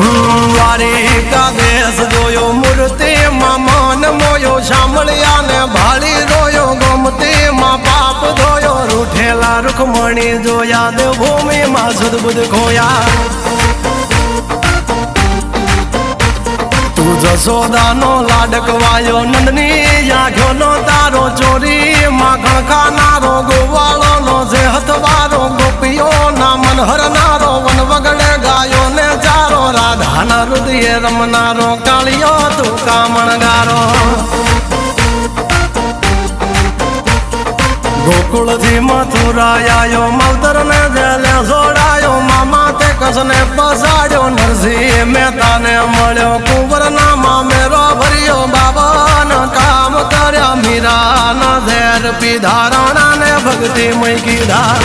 દ્વારિકા દેશ જોયો મૂર્તિમાં મન મોયો સાંભળ્યા ને ભાળી રોયો ગોમતીમાં પાપ ધોયો રૂઠેલા રૂખમણી જોયા દેવભૂમિમાં સદબુદ્ધ ખોયા તું જશોદાનો લાડકવાયો નંદની આંખોનો તારો ચોરી માખણ ખાનારો ગોવાળોનો જે હથવારો ગોપીઓના મન હરનારો વન વગડે ગાયો ને ચારો રાધાના હૃદયે રમનારો કાળિયો તું કામણગારો ગોકુળથી મથુરા આયો માવતર ને જેલે જોડાયો મામા તે કસને પસાડ્યો નરસિંહ મહેતાને મળ્યો કુંવરના મામેરો ભર્યો બાબાના કામ કર્યા મીરાના ઝેર પીધા રાણાને ભક્તિ મય કીધા